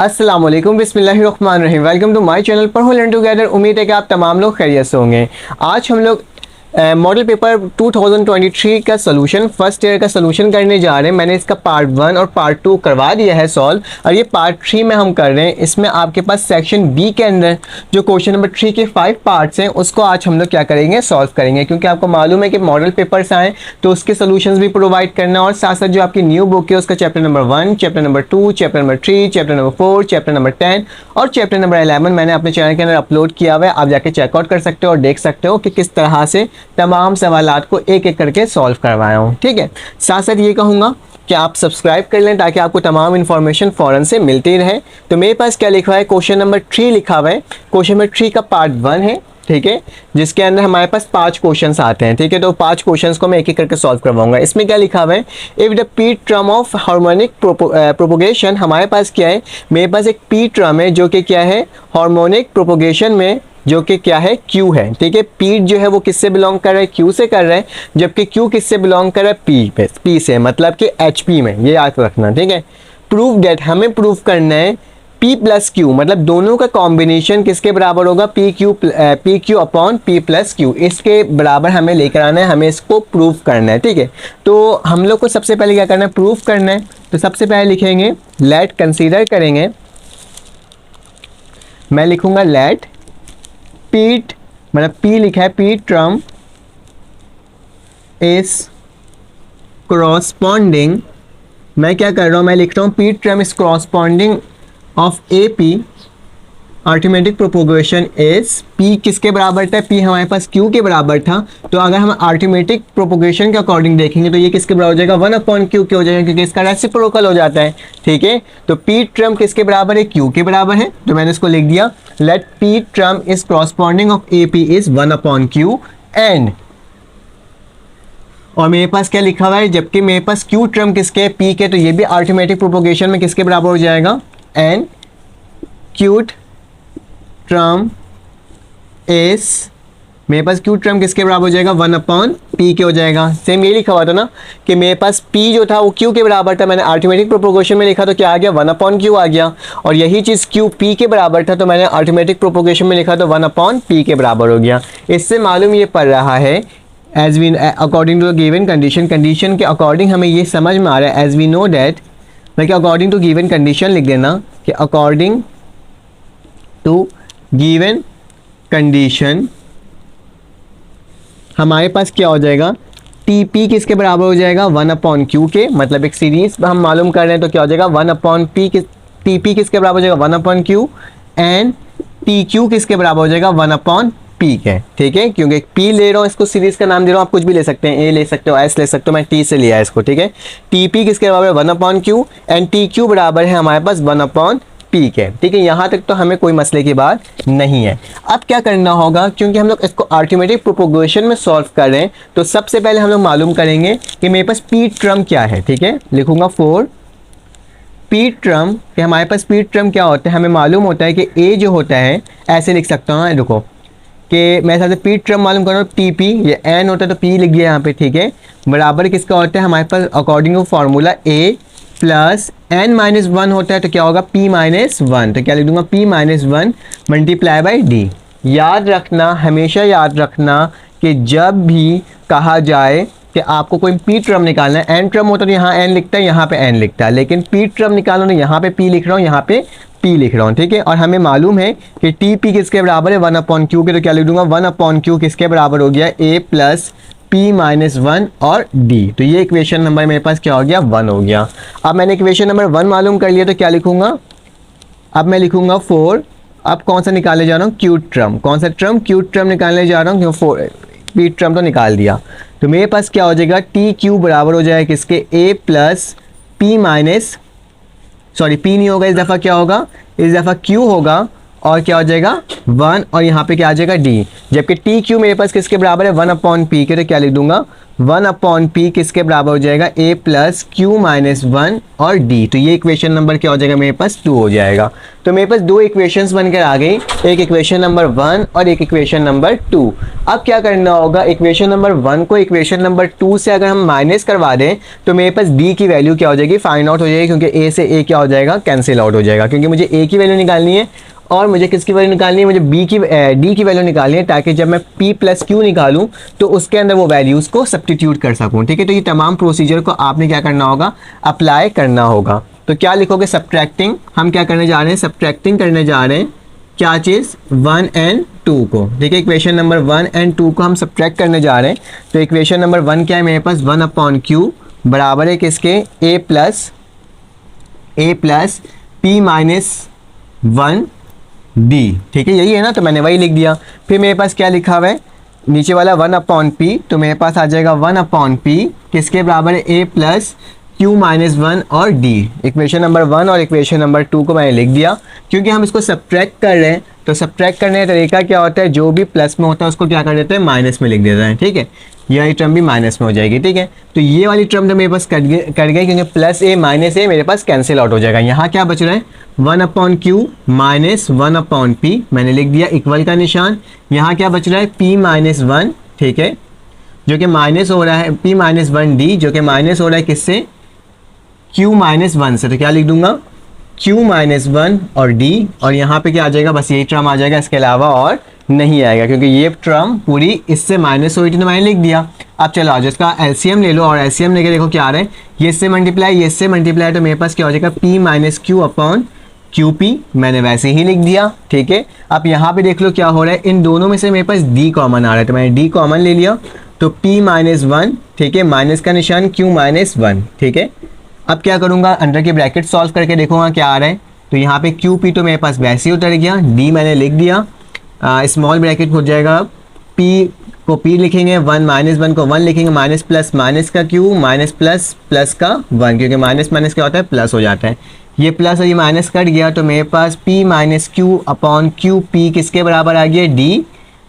अस्सलाम वालेकुम, बिस्मिल्लाहिर्रहमानिर्रहीम। वेलकम टू माय चैनल पर लर्न टुगेदर। उम्मीद है कि आप तमाम लोग खैरियत से होंगे। आज हम लोग मॉडल पेपर 2023 का सोल्यूशन, फर्स्ट ईयर का सोल्यूशन करने जा रहे हैं। मैंने इसका पार्ट 1 और पार्ट 2 करवा दिया है सॉल्व, और ये पार्ट 3 में हम कर रहे हैं। इसमें आपके पास सेक्शन बी के अंदर जो क्वेश्चन नंबर 3 के 5 पार्ट्स हैं, उसको आज हम लोग क्या करेंगे, सॉल्व करेंगे। क्योंकि आपको मालूम है कि मॉडल पेपर्स आए तो उसके सोल्यूशंस भी प्रोवाइड करना, और साथ साथ जो आपकी न्यू बुक है उसका chapter number 1, chapter number 2, chapter number 3, chapter number 4, chapter number 10 और चैप्टर नंबर 11 मैंने अपने चैनल के अंदर अपलोड किया हुआ है। आप जाके चेकआउट कर सकते हो और देख सकते हो कि किस तरह से तमाम सवालात को एक एक करके सॉल्व करवाया हूँ। ठीक है, साथ साथ ये कहूँगा कि आप सब्सक्राइब कर लें ताकि आपको तमाम इन्फॉर्मेशन फ़ौरन से मिलती रहे। तो मेरे पास क्या लिखा है, क्वेश्चन नंबर 3 लिखा हुआ है। क्वेश्चन नंबर 3 का पार्ट 1 है, ठीक है, जिसके अंदर हमारे पास 5 क्वेश्चंस आते हैं। ठीक है, तो 5 क्वेश्चंस को मैं एक एक करके सॉल्व करवाऊंगा। इसमें क्या लिखा हुआ है, if the P term of harmonic propagation, हमारे पास क्या है, मेरे पास एक पी टर्म है जो कि क्या है, हार्मोनिक प्रोपोगेशन में, जो कि क्या है, Q है। ठीक है, P जो है वो किससे बिलोंग कर रहा है, Q से कर रहा है, जबकि Q किससे बिलोंग कर रहा है, P से, मतलब कि HP में, ये याद रखना। ठीक है, प्रूव डेट, हमें प्रूव करना है P प्लस Q, मतलब दोनों का कॉम्बिनेशन किसके बराबर होगा, PQ upon P plus Q, इसके बराबर हमें लेकर आना है, हमें इसको प्रूव करना है। ठीक है, तो हम लोग को सबसे पहले क्या करना है, प्रूव करना है। तो सबसे पहले लिखेंगे लेट, कंसीडर करेंगे, मैं लिखूंगा लेट पीट, मतलब P लिखा है, P टर्म इज कॉरस्पॉन्डिंग, मैं क्या कर रहा हूँ, मैं लिख रहा हूँ P term is corresponding of AP arithmetic propagation is, P किसके बराबर था, P हमारे पास Q के बराबर था। तो अगर हम अर्थमेटिक प्रोपोगेशन के अकॉर्डिंग देखेंगे तो ये किसके बराबर हो जाएगा, 1/Q के हो जाएगा, क्योंकि इसका रेसिप्रोकल हो जाता है। ठीक है, तो P टर्म किसके बराबर है, Q के बराबर है, तो मैंने इसको लिख दिया let P term is corresponding of AP is 1/Q and, और मेरे पास क्या लिखा हुआ है, जबकि मेरे पास Q टर्म किसके है, P के, तो ये भी अर्थमेटिक प्रोपोगेशन में किसके बराबर हो जाएगा, एंड Q टर्म इज, मेरे पास Q टर्म किसके बराबर हो जाएगा, 1/P के हो जाएगा। सेम ये लिखा हुआ था ना कि मेरे पास P जो था वो Q के बराबर था, मैंने अर्थमेटिक प्रोपोगेशन में लिखा तो क्या आ गया, 1/Q आ गया, और यही चीज़ Q P के बराबर था तो मैंने अर्थमेटिक प्रोपोगेशन में लिखा तो 1/P के बराबर हो गया। इससे मालूम ये पड़ रहा है, as we according to the given condition, condition के अकॉर्डिंग हमें ये समझ में आ रहा है, एज वी नो डैट, मैं अकॉर्डिंग टू गिवन कंडीशन लिख देना कि अकॉर्डिंग टू गिवन कंडीशन हमारे पास क्या हो जाएगा, TP किसके बराबर हो जाएगा, 1/Q के, मतलब एक सीरीज हम मालूम कर रहे हैं तो क्या हो जाएगा 1/P, TP किसके बराबर हो जाएगा 1/Q एंड TQ किसके बराबर हो जाएगा 1/P के। ठीक है, क्योंकि P ले रहा हूँ, इसको सीरीज का नाम दे रहा हूँ, आप कुछ भी ले सकते हैं, A ले सकते हो, S ले सकते हो, मैं T से लिया है इसको। ठीक है, TP किसके बराबर है 1/Q एंड TQ बराबर है हमारे पास 1/P के। ठीक है, यहाँ तक तो हमें कोई मसले की बात नहीं है। अब क्या करना होगा, क्योंकि हम लोग इसको अर्थमेटिक प्रोपोगेशन में सॉल्व कर रहे हैं, तो सबसे पहले हम लोग मालूम करेंगे कि मेरे पास P टर्म क्या है। ठीक है, लिखूंगा 4 P टर्म, कि हमारे पास P टर्म क्या होता है, हमें मालूम होता है कि A जो होता है, ऐसे लिख सकता हूँ, देखो कि मैं साथ P टर्म मालूम कर रहा हूँ, TP, ये N होता है तो P लिख दिया यहाँ पे। ठीक है, बराबर किसका होता है हमारे पास, according to formula A plus N-1 होता है तो क्या होगा P-1, तो क्या लिख दूंगा P-1 मल्टीप्लाई बाई D। याद रखना, हमेशा याद रखना कि जब भी कहा जाए कि आपको कोई P टर्म निकालना है, N टर्म होता है तो यहाँ N लिखता है, यहाँ पे N लिखता है, लेकिन P टर्म निकालना तो यहाँ पे P लिख रहा हूँ, यहाँ पे P लिख रहा हूँ। ठीक है, और हमें मालूम है कि TP किसके बराबर है 1/Q के, तो क्या लिख दूंगा 1/Q किसके बराबर हो गया, A प्लस P-1 और D। तो ये इक्वेशन नंबर मेरे पास क्या हो गया, 1 हो गया। अब मैंने इक्वेशन नंबर 1 मालूम कर लिया तो क्या लिखूंगा, अब मैं लिखूंगा 4, अब कौन सा निकालने जा रहा हूँ, Q टर्म, कौन सा टर्म, Q टर्म निकालने जा रहा हूँ, क्यों 4 P टर्म तो निकाल दिया, तो मेरे पास क्या हो जाएगा, TQ बराबर हो जाएगा किसके, A प्लस P नहीं होगा इस दफ़ा, क्या होगा, इस दफ़ा Q होगा, और क्या हो जाएगा 1 और यहाँ पे क्या आ जाएगा d। जबकि टी क्यू मेरे पास किसके बराबर है 1/p के, तो क्या लिख दूंगा 1/p किसके बराबर हो जाएगा a प्लस क्यू माइनस 1 और d। तो ये इक्वेशन नंबर क्या हो जाएगा मेरे पास 2 हो जाएगा। तो मेरे पास दो इक्वेशंस बनकर आ गई, एक इक्वेशन नंबर 1 और एक इक्वेशन नंबर 2। अब क्या करना होगा, इक्वेशन नंबर 1 को इक्वेशन नंबर 2 से अगर हम माइनस करवा दें तो मेरे पास d की वैल्यू क्या हो जाएगी फाइंड आउट हो जाएगी, क्योंकि a से a क्या हो जाएगा कैंसिल आउट हो जाएगा, क्योंकि मुझे a की वैल्यू निकालनी है और मुझे किसकी वैल्यू निकालनी है, मुझे d की वैल्यू निकालनी है, ताकि जब मैं p प्लस क्यू निकालूं तो उसके अंदर वो वैल्यूज़ को सब्स्टिट्यूट कर सकूं। ठीक है, तो ये तमाम प्रोसीजर को आपने क्या करना होगा, अप्लाई करना होगा। तो क्या लिखोगे, सब्ट्रैक्टिंग, हम क्या करने जा रहे हैं, सब्ट्रैक्टिंग करने जा रहे हैं क्या चीज़ 1 एंड 2 को। ठीक है, इक्वेशन नंबर 1 एंड 2 को हम सब्ट्रैक्ट करने जा रहे हैं। तो इक्वेशन नंबर 1 क्या है मेरे पास 1/q बराबर है किसके a plus p minus 1 d। ठीक है, यही है ना, तो मैंने वही लिख दिया। फिर मेरे पास क्या लिखा हुआ है नीचे वाला 1/p, तो मेरे पास आ जाएगा 1/p किसके बराबर है a प्लस q माइनस 1 और d। इक्वेशन नंबर 1 और इक्वेशन नंबर 2 को मैंने लिख दिया। क्योंकि हम इसको सब्ट्रैक्ट कर रहे हैं तो सब्ट्रैक्ट करने का तरीका क्या होता है, जो भी प्लस में होता है उसको क्या कर देते हैं माइनस में लिख देते हैं। ठीक है, ये वाली टर्म भी माइनस में हो जाएगी। ठीक है, तो ये वाली टर्म तो मेरे पास कट गई, क्योंकि प्लस a माइनस a मेरे पास कैंसिल आउट हो जाएगा। यहाँ क्या बच रहा है 1/q माइनस 1/p, मैंने लिख दिया इक्वल का निशान। यहाँ क्या बच रहा है p माइनस 1, ठीक है, जो कि माइनस हो रहा है p माइनस 1d, जो कि माइनस हो रहा है किससे q माइनस 1 से, तो क्या लिख दूंगा q माइनस 1 और d, और यहाँ पे क्या आ जाएगा, बस यही टर्म आ जाएगा, इसके अलावा और नहीं आएगा, क्योंकि ये टर्म पूरी इससे माइनस हुई थी तो मैंने लिख दिया। अब चलो आज इसका एलसीएम ले लो, और एलसीएम लेके देखो क्या आ रहा है, ये इससे मल्टीप्लाई ये इससे मल्टीप्लाई, तो मेरे पास क्या हो जाएगा p minus Q upon QP, मैंने वैसे ही लिख दिया। ठीक है, अब यहाँ पे देख लो क्या हो रहा है, इन दोनों में से मेरे पास d कॉमन आ रहा है, तो मैंने d कॉमन ले लिया, तो p माइनस 1, ठीक है, माइनस का निशान q माइनस 1। ठीक है, अब क्या करूँगा, अंडर के ब्रैकेट सॉल्व करके देखूंगा क्या आ रहा है, तो यहाँ पे QP तो मेरे पास वैसे ही उतर गया, d मैंने लिख दिया, स्मॉल ब्रैकेट हो जाएगा, p को p लिखेंगे, 1 माइनस 1 को 1 लिखेंगे, माइनस प्लस माइनस का q माइनस प्लस प्लस का 1, क्योंकि माइनस माइनस क्या होता है प्लस हो जाता है, ये प्लस और ये माइनस कट गया, तो मेरे पास p minus Q upon Q p किसके बराबर आ गया d,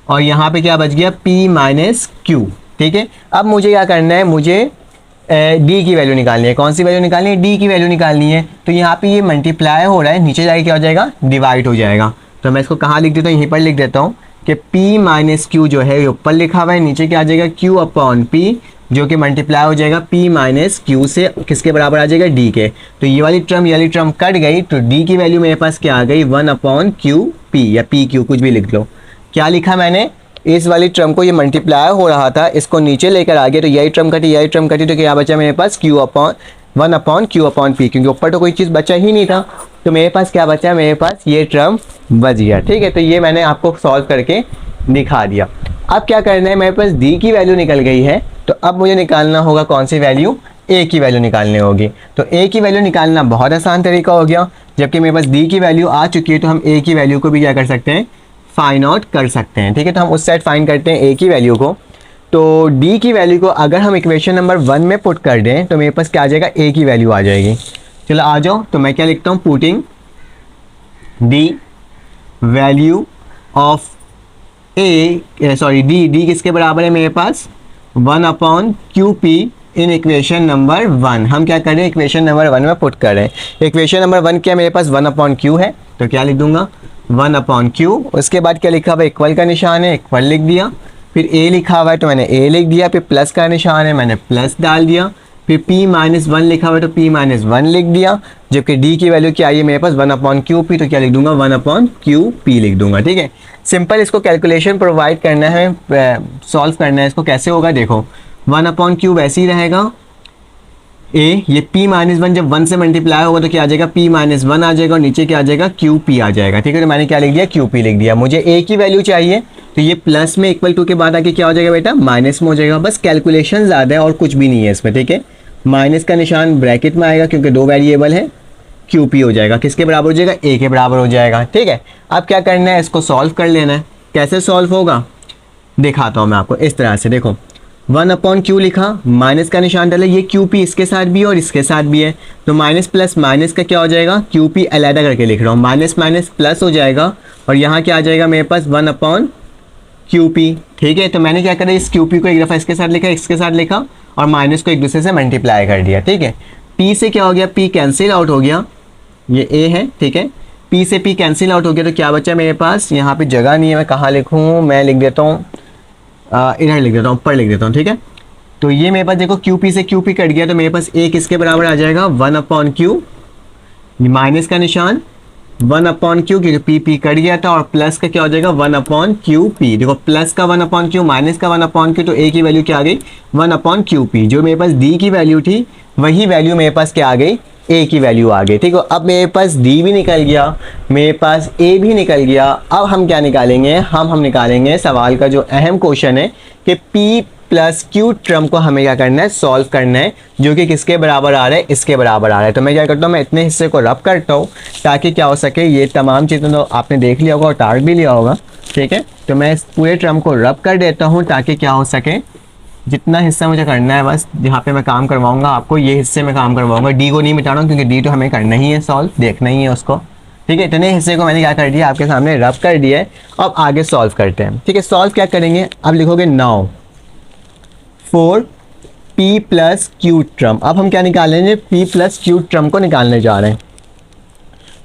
और यहाँ पे क्या बच गया p माइनस क्यू। ठीक है, अब मुझे क्या करना है, मुझे d की वैल्यू निकालनी है। कौन सी वैल्यू निकालनी है, d की वैल्यू निकालनी है। तो यहाँ पे ये मल्टीप्लाई हो रहा है, नीचे जाके क्या हो जाएगा डिवाइड हो जाएगा, तो मैं इसको कहाँ लिख देता हूँ, यहीं पर लिख देता हूँ कि p माइनस क्यू जो है ऊपर लिखा हुआ है, नीचे क्या आ जाएगा q अपॉन p, जो कि मल्टीप्लाई हो जाएगा p माइनस क्यू से किसके बराबर आ जाएगा d के। तो ये वाली टर्म कट गई, तो d की वैल्यू मेरे पास क्या आ गई 1/QP या PQ कुछ भी लिख लो। क्या लिखा मैंने, इस वाली टर्म को ये मल्टीप्लाई हो रहा था, इसको नीचे लेकर आ गया, तो यही टर्म कटी, तो क्या बचा मेरे पास 1/Q/P, क्योंकि ऊपर तो कोई चीज़ बचा ही नहीं था, तो मेरे पास क्या बचा, मेरे पास ये टर्म बच गया। ठीक है, तो ये मैंने आपको सॉल्व करके दिखा दिया। अब क्या करना है, मेरे पास d की वैल्यू निकल गई है, तो अब मुझे निकालना होगा कौन सी वैल्यू, a की वैल्यू निकालनी होगी। तो a की वैल्यू निकालना बहुत आसान तरीका हो गया, जबकि मेरे पास d की वैल्यू आ चुकी है, तो हम a की वैल्यू को भी क्या कर सकते हैं, फाइंड आउट कर सकते हैं। ठीक है, तो हम उस साइड फाइंड करते हैं a की वैल्यू को। तो d की वैल्यू को अगर हम इक्वेशन नंबर 1 में पुट कर दें तो मेरे पास क्या आ जाएगा, a की वैल्यू आ जाएगी। चलो आ जाओ, तो मैं क्या लिखता हूँ, putting d value of d किसके बराबर है मेरे पास 1/QP इन इक्वेशन नंबर 1। हम क्या कर रहे हैं, इक्वेशन नंबर 1 में पुट कर रहे हैं। इक्वेशन नंबर 1 क्या मेरे पास 1/Q है, तो क्या लिख दूंगा 1/Q। उसके बाद क्या लिखा हुआ है, इक्वल का निशान है, इक्वल लिख दिया, फिर a लिखा हुआ है तो मैंने a लिख दिया, फिर प्लस का निशान है मैंने प्लस डाल दिया, फिर p माइनस 1 लिखा हुआ है तो p माइनस 1 लिख दिया, जबकि d की वैल्यू क्या आई है मेरे पास 1/QP, तो क्या लिख दूंगा 1/QP लिख दूंगा। ठीक है, सिंपल इसको कैलकुलेशन प्रोवाइड करना है, सॉल्व करना है, इसको कैसे होगा देखो, 1/Q वैसे ही रहेगा, ये p माइनस 1 जब 1 से मल्टीप्लाई होगा तो क्या आ जाएगा p माइनस 1 आ जाएगा, और नीचे क्या आ जाएगा QP आ जाएगा। ठीक है, तो मैंने क्या लिख दिया QP लिख दिया। मुझे a की वैल्यू चाहिए, तो ये प्लस में इक्वल टू के बाद आके क्या हो जाएगा बेटा, माइनस में हो जाएगा। बस कैलकुलेशन ज़्यादा है और कुछ भी नहीं है इसमें। ठीक है, माइनस का निशान ब्रैकेट में आएगा, क्योंकि दो वेरिएबल है, QP हो जाएगा, किसके बराबर हो जाएगा, a के बराबर हो जाएगा। ठीक है, अब क्या करना है, इसको सॉल्व कर लेना है। कैसे सॉल्व होगा दिखाता हूँ मैं आपको, इस तरह से देखो, वन अपॉन क्यू लिखा, माइनस का निशान डाला, ये क्यू पी इसके साथ भी है और इसके साथ भी है, तो माइनस प्लस माइनस का क्या हो जाएगा, क्यू पी अलग करके लिख रहा हूँ, माइनस माइनस प्लस हो जाएगा और यहाँ क्या आ जाएगा मेरे पास वन अपॉन क्यू पी। ठीक है, तो मैंने क्या करा, इस क्यू पी को एक दफ़ा इसके साथ लिखा, इसके साथ लिखा और माइनस को एक दूसरे से मल्टीप्लाई कर दिया। ठीक है, पी से क्या हो गया, पी कैंसिल आउट हो गया, ये ए है। ठीक है, पी से पी कैंसिल आउट हो गया, तो क्या बचा मेरे पास, यहाँ पे जगह नहीं है, मैं कहाँ लिखूँ, मैं लिख देता हूँ इधर लिख देता हूँ, ऊपर लिख देता हूँ। ठीक है, तो ये मेरे पास देखो क्यू पी से क्यू पी कट गया, तो मेरे पास ए किसके बराबर आ जाएगा, वन अपॉन क्यू, माइनस का निशान वन अपॉन क्यू, क्योंकि पी पी कट गया था, और प्लस का क्या हो जाएगा वन अपॉन क्यू पी। देखो प्लस का वन अपॉन क्यू, माइनस का वन अपॉन क्यू, तो ए की वैल्यू क्या आ गई, वन अपॉन क्यू पी। जो मेरे पास डी की वैल्यू थी वही वैल्यू मेरे पास क्या आ गई, ए की वैल्यू आ गई। ठीक है, अब मेरे पास डी भी निकल गया, मेरे पास ए भी निकल गया। अब हम क्या निकालेंगे, हम निकालेंगे सवाल का जो अहम क्वेश्चन है कि पी प्लस क्यू टर्म को हमें क्या करना है, सॉल्व करना है, जो कि किसके बराबर आ रहा है, इसके बराबर आ रहा है। तो मैं क्या करता हूँ, मैं इतने हिस्से को रब करता हूँ ताकि क्या हो सके, ये तमाम चीज़ें तो आपने देख लिया होगा और टार्ट भी लिया होगा। ठीक है, तो मैं इस पूरे टर्म को रब कर देता हूँ ताकि क्या हो सके, जितना हिस्सा मुझे करना है बस, जहाँ पे मैं काम करवाऊँगा आपको, ये हिस्से में काम करवाऊँगा। डी को नहीं मिटा रहा हूँ क्योंकि डी तो हमें करना ही है सॉल्व, देखना ही है उसको। ठीक है, इतने हिस्से को मैंने क्या कर दिया, आपके सामने रब कर दिया है। अब आगे सॉल्व करते हैं। ठीक है, सॉल्व क्या करेंगे, अब लिखोगे now for P plus Q term. अब हम क्या निकालेंगे, पी प्लस क्यू टर्म को निकालने जा रहे हैं।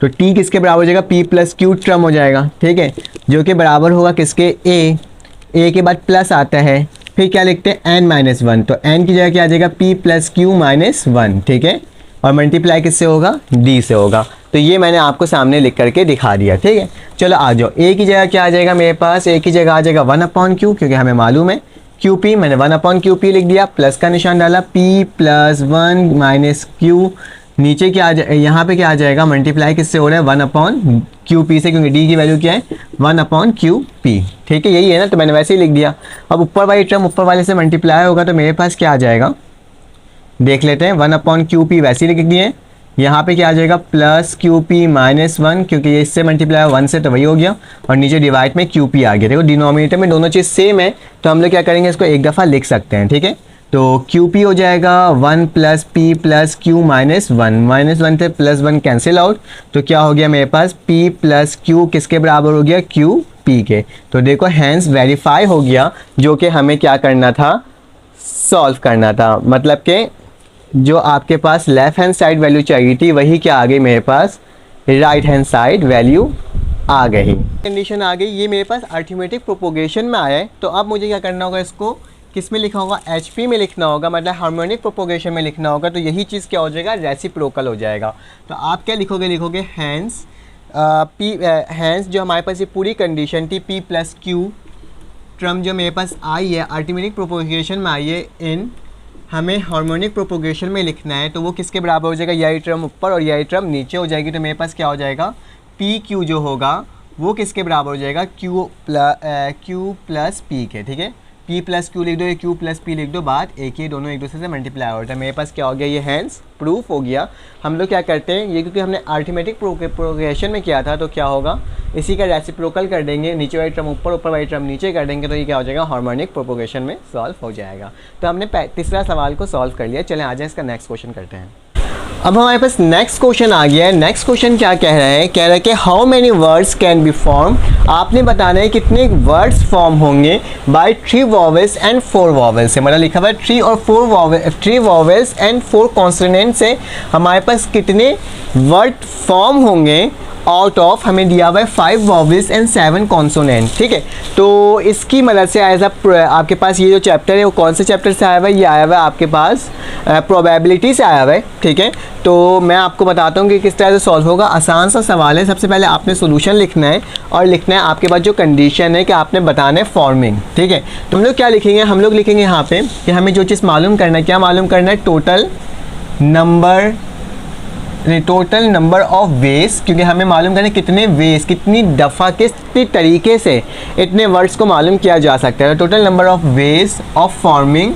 तो टी किसके बराबर हो जाएगा, पी प्लस क्यू टर्म हो जाएगा। ठीक है, जो कि बराबर होगा किसके, ए के बाद प्लस आता है, फिर क्या लिखते हैं एन माइनस वन, तो एन की जगह क्या आ जाएगा, P plus Q minus one. ठीक है, और मल्टीप्लाई किससे होगा, डी से होगा। तो ये मैंने आपको सामने लिख करके दिखा दिया। ठीक है, चलो आ जाओ, ए की जगह क्या आ जाएगा मेरे पास, ए की जगह आ जाएगा वन अपॉन क्यू, क्योंकि हमें मालूम है क्यू पी, मैंने वन अपॉन क्यू पी लिख दिया, प्लस का निशान डाला, P plus one minus Q, नीचे क्या आ जाए, यहाँ पे क्या आ जाएगा, मल्टीप्लाई किससे हो रहा है, वन अपॉन क्यू पी से, क्योंकि डी की वैल्यू क्या है, वन अपॉन क्यू पी। ठीक है, यही है ना, तो मैंने वैसे ही लिख दिया। अब ऊपर वाली टर्म ऊपर वाले से मल्टीप्लाई होगा, तो मेरे पास क्या आ जाएगा, देख लेते हैं, वन अपॉन क्यू पी वैसे ही लिख दिए। यहाँ पे क्या आ जाएगा, plus Q P minus one, क्योंकि ये इससे मल्टीप्लाई है वन से, तो वही हो गया, और नीचे डिवाइड में क्यू पी आ गया। देखो डिनोमिनेटर में दोनों चीज़ सेम है, तो हम लोग क्या करेंगे, इसको एक दफ़ा लिख सकते हैं। ठीक है, तो क्यू पी हो जाएगा one plus P plus Q minus one से प्लस वन कैंसिल आउट, तो क्या हो गया मेरे पास, पी प्लस क्यू किसके बराबर हो गया, क्यू पी के। तो देखो हैंस वेरीफाई हो गया, जो कि हमें क्या करना था, सॉल्व करना था। मतलब कि जो आपके पास लेफ्ट हैंड साइड वैल्यू चाहिए थी वही क्या आ गई मेरे पास, राइट हैंड साइड वैल्यू आ गई, कंडीशन आ गई। ये मेरे पास अर्थमेटिक प्रोपोगेशन में आया है, तो अब मुझे क्या करना होगा, इसको किस में लिखा होगा, एचपी में लिखना होगा, मतलब हार्मोनिक प्रोपोगेशन में लिखना होगा। तो यही चीज़ क्या हो जाएगा, रेसिप्रोकल हो जाएगा। तो आप क्या लिखोगे हैंस पी, हैंस जो हमारे पास ये पूरी कंडीशन थी, पी प्लस क्यू टर्म जो मेरे पास आई है अर्थमेटिक प्रोपोगेशन में आई है, इन हमें हार्मोनिक प्रोपोगेशन में लिखना है, तो वो किसके बराबर हो जाएगा, यही टर्म ऊपर और यही टर्म नीचे हो जाएगी। तो मेरे पास क्या हो जाएगा, पी क्यू जो होगा वो किसके बराबर हो जाएगा, क्यू प्लस पी के। ठीक है, पी प्लस क्यू लिख दो, क्यू प्लस पी लिख दो, बात एक ही, दोनों एक दूसरे से मल्टीप्लाई होता है। मेरे पास क्या हो गया, ये हैंस प्रूफ हो गया। हम लोग क्या करते हैं, ये क्योंकि हमने अर्थमेटिक प्रोपोगेशन में किया था, तो क्या होगा, इसी का रेसिप्रोकल कर देंगे, नीचे वाली टर्म ऊपर, ऊपर वाली टर्म नीचे कर देंगे, तो ये क्या हो जाएगा, हार्मोनिक प्रोपोगेशन में सॉल्व हो जाएगा। तो हमने तीसरा सवाल को सॉल्व कर लिया। चलें आ जाए इसका नेक्स्ट क्वेश्चन करते हैं। अब हमारे पास नेक्स्ट क्वेश्चन आ गया है। नेक्स्ट क्वेश्चन क्या कह रहा है, कह रहा है कि how many words can be form, आपने बताना है कितने वर्ड्स फॉर्म होंगे बाय 3 वॉवेल्स एंड 4 वॉवेल्स से। मतलब लिखा हुआ है 3 और 3 वॉवेल्स एंड 4 कॉन्सोनेंट से हमारे पास कितने वर्ड फॉर्म होंगे आउट ऑफ, हमें दिया हुआ है 5 वॉवेल्स एंड 7 कॉन्सोनेंट। ठीक है, तो इसकी मदद से एज आपके पास ये जो चैप्टर है वो कौन से चैप्टर से आया हुआ है, ये आया हुआ है आपके पास प्रोबेबिलिटी से आया हुआ है। ठीक है, तो मैं आपको बताता हूँ कि किस तरह से सॉल्व होगा। आसान सा सवाल है। सबसे पहले आपने सोल्यूशन लिखना है और लिखना है आपके पास जो कंडीशन है कि आपने बताना है फॉर्मिंग। ठीक है, तो हम लोग क्या लिखेंगे, हम लोग लिखेंगे यहाँ पे कि हमें जो चीज़ मालूम करना है, क्या मालूम करना है, टोटल नंबर ऑफ वेज, क्योंकि हमें मालूम करना है कितने वेज, कितनी दफ़ा, किस तरीके से इतने वर्ड्स को मालूम किया जा सकता है। Total number of ways of forming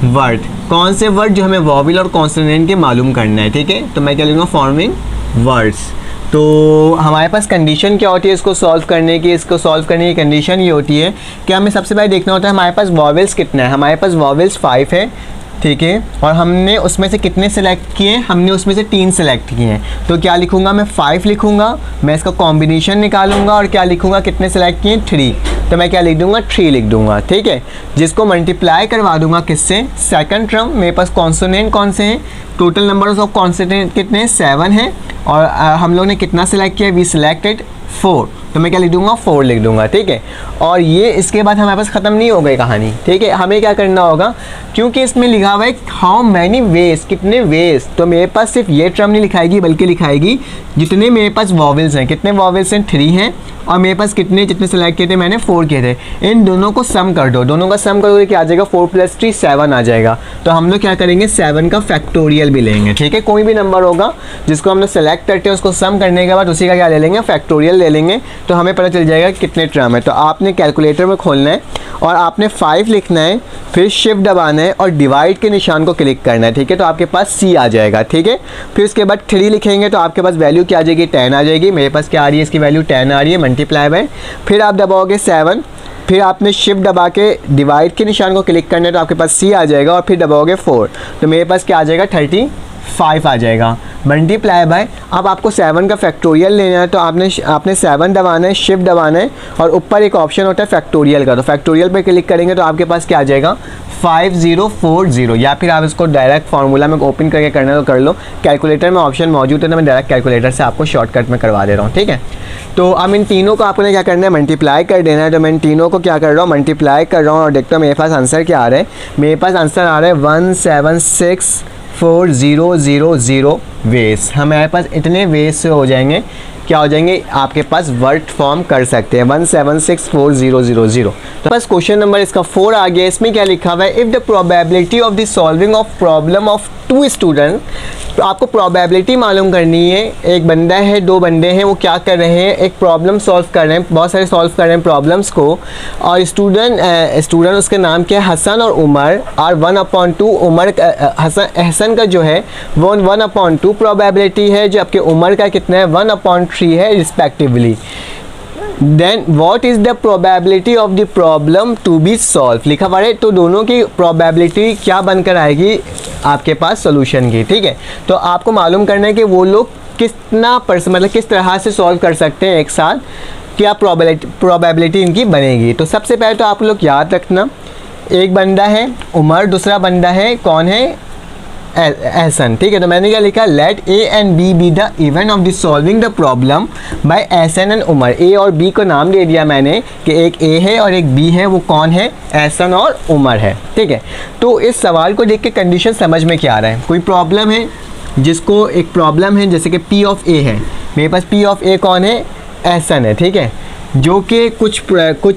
word, कौन से वर्ड जो हमें वॉवेल और कॉन्सोनेंट के मालूम करना है। ठीक है, तो मैं क्या लिखूँगा, फॉर्मिंग वर्ड्स। तो हमारे पास कंडीशन क्या होती है इसको सॉल्व करने की कंडीशन ये होती है कि हमें सबसे पहले देखना होता है हमारे पास वॉवेल्स कितना है। हमारे पास वॉवेल्स 5 है, ठीक है, और हमने उसमें से कितने सेलेक्ट किए, हमने उसमें से 3 सेलेक्ट किए हैं। तो क्या लिखूंगा मैं 5 लिखूंगा, मैं इसका कॉम्बिनेशन निकालूंगा और क्या लिखूंगा कितने सेलेक्ट किए 3, तो मैं क्या लिख दूंगा 3 लिख दूंगा, ठीक है, जिसको मल्टीप्लाई करवा दूंगा किससे, सेकंड टर्म। मेरे पास कॉन्सोनेंट कौन से हैं, टोटल नंबर ऑफ कॉन्सोनेंट कितने हैं 7 हैं, और हम लोग ने कितना सेलेक्ट किया, वी सिलेक्टेड 4, तो मैं क्या लिख दूंगा 4 लिख दूंगा, ठीक है। और ये इसके बाद हमारे पास ख़त्म नहीं हो गई कहानी, ठीक है। हमें क्या करना होगा, क्योंकि इसमें लिखा हुआ है हाउ मैनी वेज, कितने वेज, तो मेरे पास सिर्फ ये टर्म नहीं लिखाएगी बल्कि लिखाएगी जितने मेरे पास वॉवेल्स हैं, कितने वॉवेल्स हैं 3 हैं, और मेरे पास जितने सेलेक्ट किए थे मैंने 4 किए थे, इन दोनों को सम कर दो, दोनों का सम करोगे क्या आ जाएगा 4 + 3 7 आ जाएगा। तो हम लोग क्या करेंगे 7 का फैक्टोरियल भी लेंगे, ठीक है। कोई भी नंबर होगा जिसको हम लोग सेलेक्ट करते हैं उसको सम करने के बाद उसी का क्या ले लेंगे, फैक्टोरियल ले लेंगे, तो हमें पता चल जाएगा कितने टर्म है। तो आपने कैलकुलेटर में खोलना है और आपने 5 लिखना है, फिर शिफ्ट दबाना है और डिवाइड के निशान को क्लिक करना है, ठीक है, तो आपके पास C आ जाएगा, ठीक है। फिर उसके बाद 3 लिखेंगे तो आपके पास वैल्यू क्या आ जाएगी 10 आ जाएगी, मेरे पास क्या आ रही है इसकी वैल्यू 10 आ रही है, मल्टीप्लाई बाय, फिर आप दबाओगे 7, फिर आपने शिफ्ट दबा के डिवाइड के निशान को क्लिक करना है तो आपके पास C आ जाएगा, और फिर दबाओगे 4, तो मेरे पास क्या आ जाएगा 35 आ जाएगा, मल्टीप्लाई बाय। अब आपको 7 का फैक्टोरियल लेना है तो आपने 7 दबाना है, शिफ्ट दबाना है, और ऊपर एक ऑप्शन होता है फैक्टोरियल का, तो फैक्टोरियल पे क्लिक करेंगे तो आपके पास क्या आ जाएगा 5040, या फिर आप इसको डायरेक्ट फार्मूला में ओपन करके करना तो कर लो, कैलकुलेटर में ऑप्शन मौजूद है तो मैं डायरेक्ट कैलकुलेटर से आपको शॉर्टकट में करवा दे रहा हूँ, ठीक है। तो अब इन तीनों को आपने क्या करना है मल्टीप्लाई कर देना है, तो मैं इन तीनों को क्या कर रहा हूँ मल्टीप्लाई कर रहा हूँ और देखता हूँ मेरे पास आंसर क्या आ रहा है। मेरे पास आंसर आ रहा है 1764000 वेज। हमारे पास इतने वेज से हो जाएंगे, क्या हो जाएंगे आपके पास वर्ड फॉर्म कर सकते हैं 1764000। तो बस क्वेश्चन नंबर इसका 4 आ गया। इसमें क्या लिखा हुआ है, if the probability of the solving of problem of 2 student, तो आपको प्रोबेबिलिटी मालूम करनी है, एक बंदा है 2 बंदे हैं, वो क्या कर रहे हैं एक प्रॉब्लम सॉल्व कर रहे हैं, बहुत सारे सॉल्व कर रहे हैं प्रॉब्लम्स को, और स्टूडेंट उसके नाम क्या है हसन और उमर, और 1/2 उमर हसन का जो है वो 1/2 प्रोबेबिलिटी है, जो आपके उमर का कितना है 1/3 है respectively. Then what is the probability of the problem to be solve, लिखा हुआ है, तो दोनों की प्रोबेबिलिटी क्या बनकर आएगी आपके पास सोल्यूशन की, ठीक है। तो आपको मालूम करना है कि वो लोग मतलब किस तरह से सॉल्व कर सकते हैं एक साथ, क्या प्रोबेबिलिटी इनकी बनेगी। तो सबसे पहले तो आप लोग याद रखना, एक बंदा है उमर, दूसरा बंदा है कौन है एहसन, ठीक है। तो मैंने क्या लिखा, let A and B be the event of the solving the problem by Ehsan and Umar. A और बी को नाम दे दिया मैंने कि एक ए है और एक बी है, वो कौन है एहसन और उमर है, ठीक है। तो इस सवाल को देख के कंडीशन समझ में क्या आ रहा है, कोई प्रॉब्लम है जिसको एक प्रॉब्लम है जैसे कि पी ऑफ ए है, मेरे पास पी ऑफ ए कौन है एहसन है, ठीक है, जो कि कुछ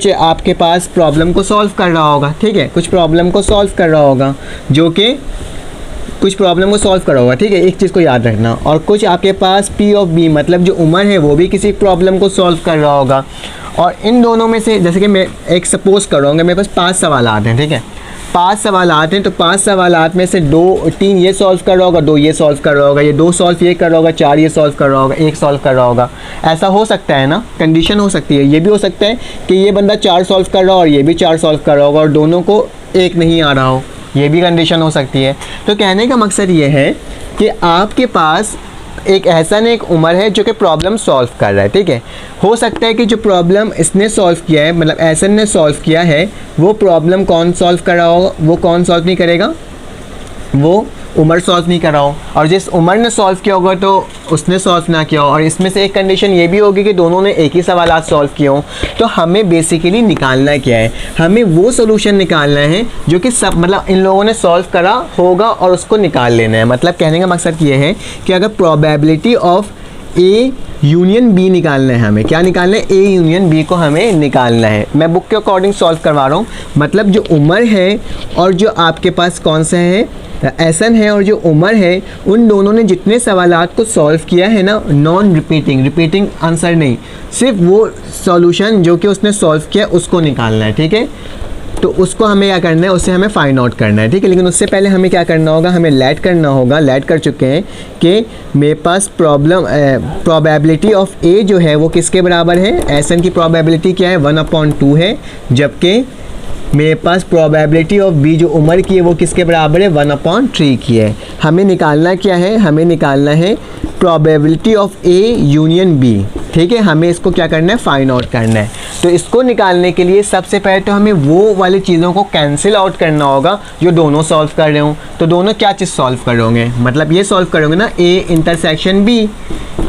आपके पास प्रॉब्लम को सॉल्व कर रहा होगा, ठीक है, कुछ प्रॉब्लम को सॉल्व कर रहा होगा, जो कि कुछ प्रॉब्लम को सॉल्व करा होगा, ठीक है, एक चीज़ को याद रखना। और कुछ आपके पास पी ऑफ बी मतलब जो उमर है वो भी किसी प्रॉब्लम को सॉल्व कर रहा होगा, और इन दोनों में से जैसे कि मैं एक सपोज कर रहा हूँ मेरे पास 5 सवाल आते हैं, ठीक है, 5 सवाल आते हैं, तो 5 सवाल में से 2-3 ये सॉल्व कर रहा होगा, 2 ये सॉल्व कर रहा होगा, ये 2 सॉल्व ये कर रहा होगा, 4 ये सॉल्व कर रहा होगा, 1 सॉल्व कर रहा होगा, ऐसा हो सकता है ना, कंडीशन हो सकती है। ये भी हो सकता है कि ये बंदा 4 सॉल्व कर रहा हो और ये भी 4 सॉल्व कर रहा होगा और दोनों को 1 नहीं आ रहा हो, ये भी कंडीशन हो सकती है। तो कहने का मकसद ये है कि आपके पास एक एहसन एक उमर है जो कि प्रॉब्लम सॉल्व कर रहा है, ठीक है। हो सकता है कि जो प्रॉब्लम इसने सॉल्व किया है मतलब एहसन ने सॉल्व किया है वो प्रॉब्लम कौन सॉल्व कर रहा होगा, वो कौन सॉल्व नहीं करेगा, वो उमर सॉल्व नहीं कर रहा हो, और जिस उमर ने सॉल्व किया होगा तो उसने सॉल्व ना किया हो, और इसमें से एक कंडीशन ये भी होगी कि दोनों ने एक ही सवालात सॉल्व किए हों। तो हमें बेसिकली निकालना क्या है, हमें वो सोल्यूशन निकालना है जो कि सब मतलब इन लोगों ने सॉल्व करा होगा और उसको निकाल लेना है। मतलब कहने का मकसद ये है कि अगर probability of A union B निकालना है, हमें क्या निकालना है, ए यूनियन बी को हमें निकालना है। मैं बुक के अकॉर्डिंग सॉल्व करवा रहा हूँ, मतलब जो उमर है और जो आपके पास कौन सा है एहसन है और जो उमर है, उन दोनों ने जितने सवालात को सॉल्व किया है ना, नॉन रिपीटिंग आंसर नहीं, सिर्फ वो सॉल्यूशन जो कि उसने सॉल्व किया उसको निकालना है, ठीक है। तो उसको हमें क्या करना है, उससे हमें फाइंड आउट करना है, ठीक है। लेकिन उससे पहले हमें क्या करना होगा, हमें लेट करना होगा। लेट कर चुके हैं कि मेरे पास प्रोबेबिलिटी ऑफ ए जो है वो किसके बराबर है, एस एन की प्रोबेबिलिटी क्या है 1/2 है, जबकि मेरे पास प्रोबेबिलिटी ऑफ बी जो उम्र की है वो किसके बराबर है 1/3 की है। हमें निकालना क्या है, हमें निकालना है probability of A union B, ठीक है। हमें इसको क्या करना है, फाइंड आउट करना है। तो इसको निकालने के लिए सबसे पहले तो हमें वो वाली चीज़ों को कैंसिल आउट करना होगा जो दोनों सॉल्व कर रहे हों। तो दोनों क्या चीज़ सॉल्व कर रहे होंगे, मतलब ये सॉल्व करोगे ना ए इंटरसेक्शन बी,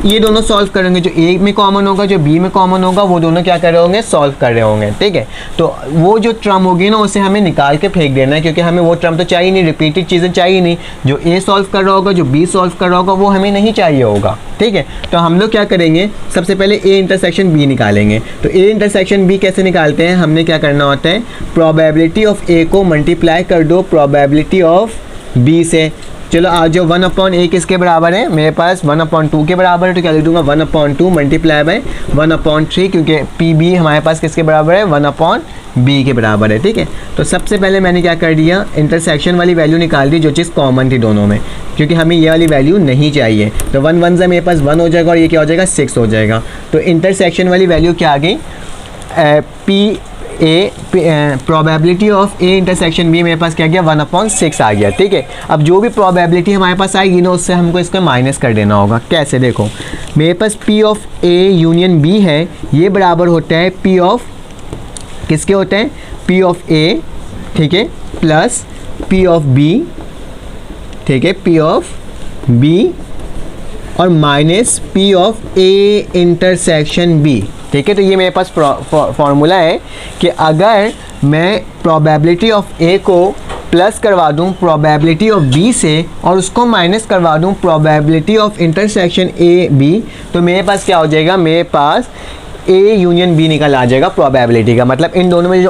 ये दोनों सॉल्व करेंगे। जो ए में कॉमन होगा, जो बी में कॉमन होगा, वो दोनों क्या कर रहे होंगे, सॉल्व कर रहे होंगे, ठीक है। तो वो जो टर्म होगी ना उसे हमें निकाल के फेंक देना है, क्योंकि हमें वो टर्म तो चाहिए नहीं, रिपीटेड चीज़ें चाहिए नहीं। जो ए सॉल्व कर रहा होगा, जो बी सॉल्व कर रहा होगा, वो हमें नहीं चाहिए होगा, ठीक है। तो हम लोग क्या करेंगे, सबसे पहले ए इंटरसेक्शन बी निकालेंगे। तो ए इंटरसेक्शन बी कैसे निकालते हैं, हमने क्या करना होता है, प्रोबेबिलिटी ऑफ ए को मल्टीप्लाई कर दो प्रोबेबिलिटी ऑफ बी से। चलो आज जो 1/a किसके बराबर है, मेरे पास 1/2 के बराबर है, तो क्या लिख दूंगा 1/2 मल्टीप्लाई बाय 1/3, क्योंकि पी बी हमारे पास किसके बराबर है 1/b के बराबर है, ठीक है। तो सबसे पहले मैंने क्या कर दिया, इंटरसेक्शन वाली वैल्यू निकाल दी जो चीज़ कॉमन थी दोनों में, क्योंकि हमें ये वाली वैल्यू नहीं चाहिए। तो 1 1 से मेरे पास 1 हो जाएगा और ये क्या हो जाएगा 6 हो जाएगा। तो इंटरसेक्शन वाली वैल्यू क्या आ गई, P A probability of A intersection B मेरे पास क्या गया 1/6 आ गया, ठीक है। अब जो भी प्रोबेबिलिटी हमारे पास आएगी ना उससे हमको इसको माइनस कर देना होगा। कैसे, देखो मेरे पास P of A union B है, ये बराबर होता है पी ऑफ किसके होते हैं, पी ऑफ ए, ठीक है, प्लस पी ऑफ बी, ठीक है, पी ऑफ बी और minus P of A intersection B, ठीक है। तो ये मेरे पास फॉर्मूला है कि अगर मैं प्रोबेबिलिटी ऑफ ए को प्लस करवा दूं प्रोबेबिलिटी ऑफ बी से और उसको माइनस करवा दूं probability of intersection A B, तो मेरे पास क्या हो जाएगा, मेरे पास ए यूनियन बी निकल आ जाएगा प्रोबेबिलिटी का। मतलब इन दोनों में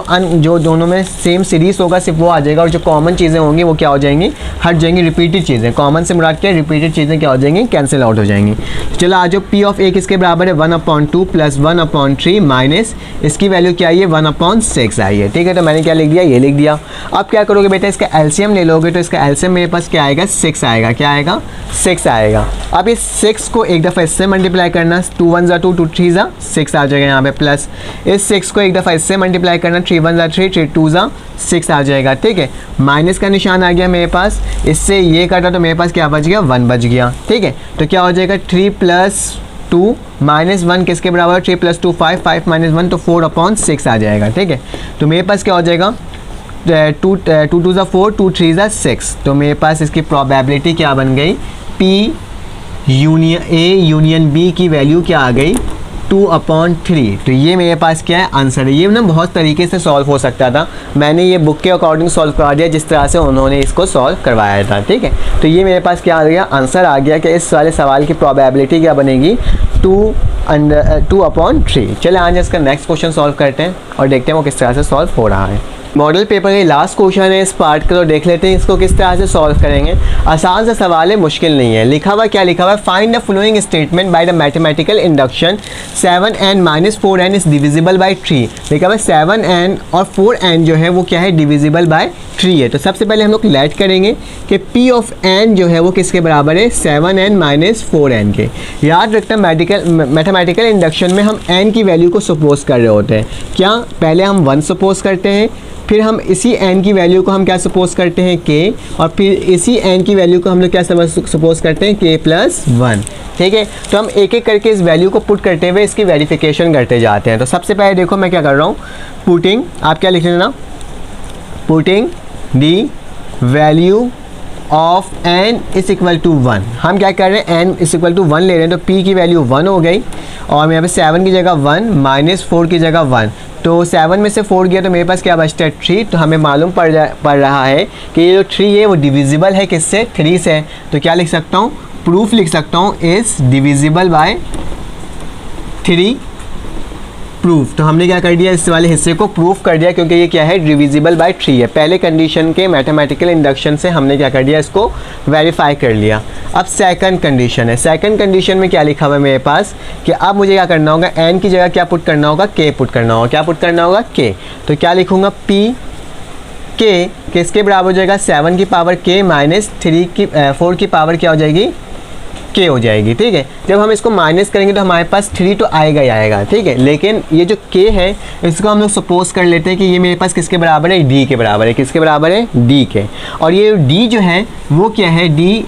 जो दोनों में सेम सीरीज होगा सिर्फ वो आ जाएगा, और जो कॉमन चीज़ें होंगी वो क्या हो जाएंगी, हट जाएंगी। रिपीटेड चीज़ें, कॉमन से मुराद क्या है, रिपीटेड चीज़ें क्या हो जाएंगी, कैंसिल आउट हो जाएंगी। तो चलो आज जो पी ऑफ ए किसके बराबर है 1/2 प्लस 1/3 माइनस इसकी वैल्यू क्या आई है 1/6 आई है, ठीक है। तो मैंने क्या लिख दिया, ये लिख दिया। अब क्या करोगे बेटा, इसका एलसीएम ले लोगे, तो इसका एलसीएम मेरे पास क्या आएगा 6 आएगा, क्या आएगा 6 आएगा। अब इस 6 को एक दफ़ा इससे मल्टीप्लाई करना, 2 1 ज़ा 2 2 3 ज़ा 6 आ जाएगा यहाँ पे, प्लस इस 6 को एक दफ़ा इससे मल्टीप्लाई करना, 3 1 ज़ा 3 3 2 ज़ा 6 आ जाएगा, ठीक है। माइनस का निशान आ गया मेरे पास, इससे ये काटा तो मेरे पास क्या बच गया 1 बच गया, ठीक है। तो क्या हो जाएगा 3 + 2 - 1 किसके बराबर, 3 + 2 5 5 - 1 तो 4/6 आ जाएगा, ठीक है। तो मेरे पास क्या हो जाएगा 2 2 ज़ा 4 2 3 ज़ा 6, तो मेरे पास इसकी प्रोबेबिलिटी क्या बन गई, P union A union B की वैल्यू क्या आ गई 2/3। तो ये मेरे पास क्या है आंसर है। ये ना बहुत तरीके से सॉल्व हो सकता था, मैंने ये बुक के अकॉर्डिंग सॉल्व करवा दिया जिस तरह से उन्होंने इसको सॉल्व करवाया था, ठीक है। तो ये मेरे पास क्या आ गया, आंसर आ गया कि इस वाले सवाल की प्रोबेबिलिटी क्या बनेगी 2/3। चले आज इसका नेक्स्ट क्वेश्चन सॉल्व करते हैं और देखते हैं वो किस तरह से सॉल्व हो रहा है। मॉडल पेपर के लास्ट क्वेश्चन है इस पार्ट का, तो देख लेते हैं इसको किस तरह से सॉल्व करेंगे। आसान सा सवाल है, मुश्किल नहीं है। लिखा हुआ क्या लिखा हुआ है, find the following statement by the mathematical induction 7n - 4n is divisible by 3। लिखा हुआ 7n और 4n जो है वो क्या है, डिविजिबल बाय 3 है। तो सबसे पहले हम लोग लेट करेंगे कि p ऑफ n जो है वो किसके बराबर है 7n - 4n के। याद रखना मैथमेटिकल इंडक्शन में हम n की वैल्यू को सपोज कर रहे होते हैं। क्या पहले हम 1 सपोज करते हैं, फिर हम इसी n की वैल्यू को हम क्या सपोज करते हैं k, और फिर इसी n की वैल्यू को हम लोग क्या सपोज करते हैं k + 1, ठीक है। तो हम एक एक करके इस वैल्यू को पुट करते हुए इसकी वेरिफिकेशन करते जाते हैं। तो सबसे पहले देखो मैं क्या कर रहा हूँ, पुटिंग, आप क्या लिख लेना, putting the value of n is equal to 1। हम क्या कर रहे हैं, n इज इक्वल टू 1 ले रहे हैं, तो p की वैल्यू 1 हो गई, और यहाँ पे 7 की जगह 1 - 4 की जगह 1, तो 7 में से 4 गया तो मेरे पास क्या बचता है 3। तो हमें मालूम पड़ रहा है कि ये जो 3 है वो डिविजिबल है किससे, 3 से। तो क्या लिख सकता हूँ, प्रूफ लिख सकता हूँ इज डिविजिबल बाय 3 प्रूफ। तो हमने क्या कर दिया, इस वाले हिस्से को प्रूफ कर दिया, क्योंकि ये क्या है डिविजिबल बाय 3 है। पहले कंडीशन के मैथमेटिकल इंडक्शन से हमने क्या कर दिया, इसको वेरीफाई कर लिया। अब सेकंड कंडीशन है, सेकंड कंडीशन में क्या लिखा हुआ है मेरे पास कि अब मुझे क्या करना होगा, n की जगह क्या पुट करना होगा, k पुट करना होगा। क्या पुट करना होगा, k। तो क्या लिखूंगा, p k किसके बराबर हो जाएगा 7 की पावर k माइनस 4 की पावर क्या हो जाएगी k हो जाएगी। ठीक है, जब हम इसको माइनस करेंगे तो हमारे पास 3 तो आएगा ही आएगा। ठीक है, लेकिन ये जो k है इसको हम लोग सपोज कर लेते हैं कि ये मेरे पास किसके बराबर है, d के बराबर है। किसके बराबर है, d के। और ये d जो है वो क्या है, d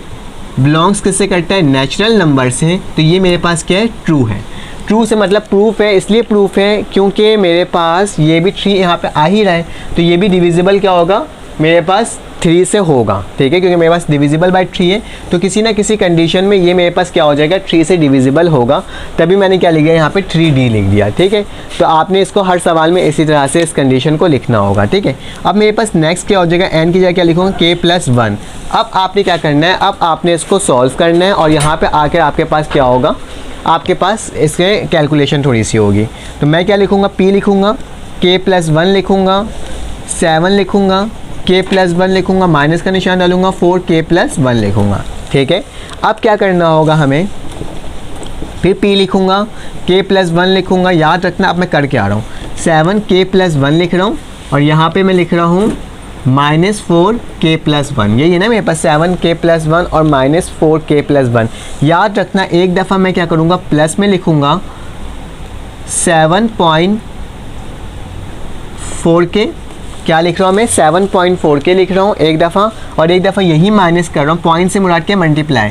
बिलोंग्स किससे करता है, नेचुरल नंबर से। तो ये मेरे पास क्या है, ट्रू है। ट्रू से मतलब प्रूफ है, इसलिए प्रूफ है क्योंकि मेरे पास ये भी 3 यहाँ पे आ ही रहा है, तो ये भी डिविजिबल क्या होगा, मेरे पास 3 से होगा। ठीक है, क्योंकि मेरे पास डिविजिबल बाय 3 है, तो किसी ना किसी कंडीशन में ये मेरे पास क्या हो जाएगा, 3 से डिविजिबल होगा। तभी मैंने क्या लिख दिया यहाँ पे 3D लिख दिया। ठीक है, तो आपने इसको हर सवाल में इसी तरह से इस कंडीशन को लिखना होगा। ठीक है, अब मेरे पास नेक्स्ट क्या हो जाएगा, n की जगह क्या लिखूँगा, k+1। अब आपने क्या करना है, अब आपने इसको सॉल्व करना है और यहाँ पर आकर आपके पास क्या होगा, आपके पास इसके कैलकुलेशन थोड़ी सी होगी। तो मैं क्या लिखूँगा, p लिखूँगा, k+1 लिखूँगा, 7 लिखूँगा, k+1 लिखूँगा, माइनस का निशान डालूँगा, 4k+1 लिखूँगा। ठीक है, अब क्या करना होगा हमें, फिर p लिखूँगा, k+1 लिखूँगा। याद रखना अब मैं कर क्या रहा हूँ, 7k+1 लिख रहा हूँ और यहाँ पे मैं लिख रहा हूँ -4k+1। यही है ना मेरे पास, 7k+1 और -4k+1। याद रखना एक दफ़ा मैं क्या करूँगा, प्लस में लिखूँगा 7.4k, क्या लिख रहा हूँ मैं, 7.4k लिख रहा हूँ एक दफ़ा, और एक दफ़ा यही माइनस कर रहा हूँ, पॉइंट से मुराद के मल्टीप्लाई,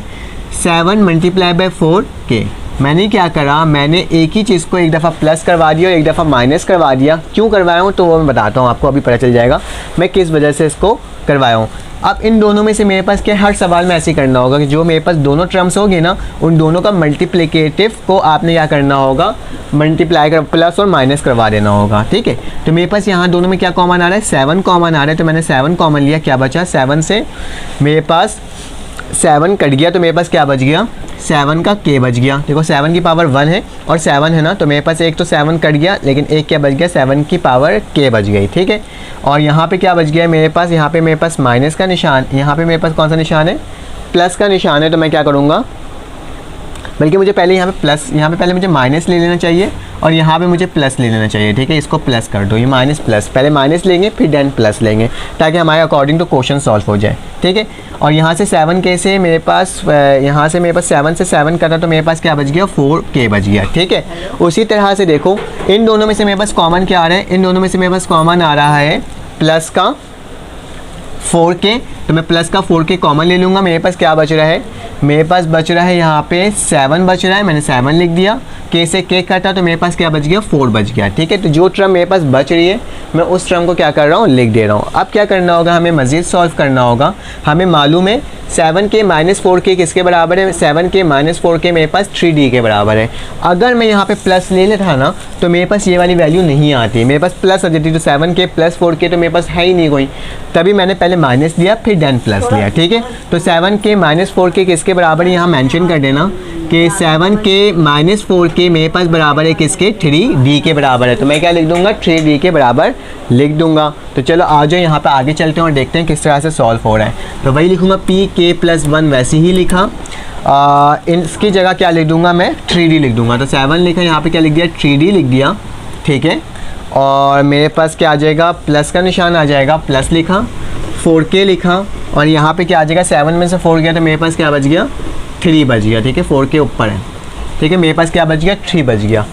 7 × 4k। मैंने क्या करा, मैंने एक ही चीज़ को एक दफ़ा प्लस करवा दिया और एक दफ़ा माइनस करवा दिया। क्यों करवाया हूँ तो वो मैं बताता हूँ आपको, अभी पता चल जाएगा मैं किस वजह से इसको करवाया हूँ। अब इन दोनों में से मेरे पास क्या, हर सवाल में ऐसे ही करना होगा कि जो मेरे पास दोनों टर्म्स होगी ना, उन दोनों का मल्टीप्लिकेटिव को आपने क्या करना होगा, मल्टीप्लाई कर प्लस और माइनस करवा देना होगा। ठीक है, तो मेरे पास यहाँ दोनों में क्या कॉमन आ रहा है, 7 कॉमन आ रहा है, तो मैंने 7 कॉमन लिया। क्या बचा, 7 से मेरे पास 7 कट गया, तो मेरे पास क्या बच गया, 7 का k बच गया। देखो 7 की पावर 1 है और 7 है ना, तो मेरे पास एक तो 7 कट गया, लेकिन एक क्या बच गया, 7 की पावर k बच गई। ठीक है, और यहाँ पे क्या बच गया मेरे पास, यहाँ पे मेरे पास माइनस का निशान, यहाँ पे मेरे पास कौन सा निशान है, प्लस का निशान है। तो मैं क्या करूँगा, बल्कि मुझे पहले यहाँ पे प्लस, यहाँ पे पहले मुझे माइनस ले लेना चाहिए और यहाँ पे मुझे प्लस ले लेना चाहिए। ठीक है, इसको प्लस कर दो, ये माइनस प्लस, पहले माइनस लेंगे फिर देन प्लस लेंगे, ताकि हमारे अकॉर्डिंग टू क्वेश्चन सॉल्व हो जाए। ठीक है, और यहाँ से 7 कैसे मेरे पास, यहाँ से मेरे पास 7 से 7 करता, तो मेरे पास क्या बच गया, 4k बच गया। ठीक है, उसी तरह से देखो इन दोनों में से मेरे पास कॉमन क्या आ रहा है, इन दोनों में से मेरे पास कॉमन आ रहा है प्लस का 4k, तो मैं प्लस का 4k कॉमन ले लूँगा। मेरे पास क्या बच रहा है, मेरे पास बच रहा है यहाँ पे 7 बच रहा है, मैंने 7 लिख दिया, k से k कटा तो मेरे पास क्या बच गया, 4 बच गया। ठीक है, तो जो टर्म मेरे पास बच रही है मैं उस टर्म को क्या कर रहा हूँ, लिख दे रहा हूँ। अब क्या करना होगा, हमें मज़ीद सॉल्व करना होगा। हमें मालूम है 7k - 4k किसके बराबर है, 7k - 4k मेरे पास 3D के बराबर है। अगर मैं यहाँ पे प्लस ले लेता ना तो मेरे पास ये वाली वैल्यू नहीं आती, मेरे पास प्लस आ जाती। तो 7k + 4k तो मेरे पास है ही नहीं कोई, तभी मैंने पहले माइनस लिया फिर देन प्लस लिया। ठीक है, तो 7k - 4k किसके बराबर है, यहाँ मेंशन कर देना कि 7k - 4k मेरे पास बराबर है किसके, 3D के बराबर है। तो मैं क्या लिख दूंगा, 3D के बराबर लिख दूंगा। तो चलो आ जाओ यहाँ पे आगे चलते हैं और देखते हैं किस तरह से सॉल्व हो रहा है। तो वही लिखूंगा, pk+1 वैसे ही लिखा, इसकी जगह क्या लिख दूंगा मैं, 3D लिख दूंगा। तो 7 लिखा, यहाँ पे क्या लिख दिया, 3D लिख दिया। ठीक है, और मेरे पास क्या आ जाएगा, प्लस का निशान आ जाएगा, प्लस लिखा, 4k लिखा, और यहाँ पे क्या आ जाएगा, 7 में से 4 गया तो मेरे पास क्या बच गया, 3 बच गया। ठीक है, 4k ऊपर है। ठीक है, मेरे पास क्या बच गया, 3 बच गया।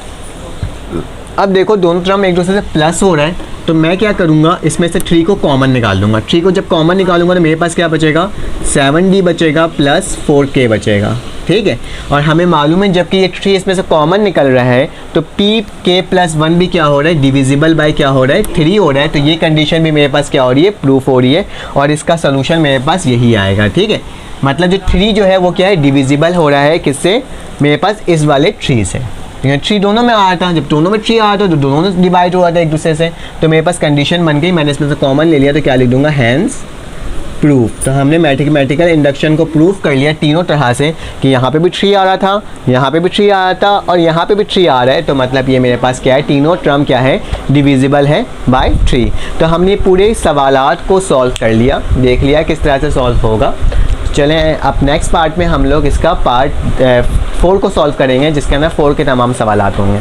अब देखो दोनों टर्म एक दूसरे से प्लस हो रहा है, तो मैं क्या करूँगा, इसमें से 3 को कॉमन निकाल दूंगा। 3 को जब कॉमन निकालूंगा तो मेरे पास क्या बचेगा, 7D बचेगा प्लस 4k बचेगा। ठीक है, और हमें मालूम है जबकि ये 3 इसमें से कॉमन निकल रहा है तो pk+1 भी क्या हो रहा है, डिविजिबल बाय क्या हो रहा है, 3 हो रहा है। तो ये कंडीशन भी मेरे पास क्या हो रही है, प्रूफ हो रही है, और इसका सोल्यूशन मेरे पास यही आएगा। ठीक है, मतलब जो 3 जो है वो क्या है, डिविजिबल हो रहा है किससे, मेरे पास इस वाले 3 से। 3 दोनों में आया था, जब दोनों में 3 आया था तो दोनों में डिवाइड हुआ था एक दूसरे से, तो मेरे पास कंडीशन बन गई। मैंने इसमें से कॉमन ले लिया तो क्या लिख दूंगा, हैंस प्रूफ। तो हमने मैथमेटिकल इंडक्शन को प्रूफ कर लिया तीनों तरह से कि यहाँ पे भी 3 आ रहा था, यहाँ पे भी 3 आया था और यहाँ पे भी 3 आ रहा है। तो मतलब ये मेरे पास क्या है, तीनों टर्म क्या है, डिविजिबल है बाय 3। तो हमने पूरे सवालात को सॉल्व कर लिया, देख लिया किस तरह से सॉल्व होगा। चलें अब नेक्स्ट पार्ट में हम लोग इसका पार्ट 4 को सॉल्व करेंगे, जिसके अंदर 4 के तमाम सवालात होंगे।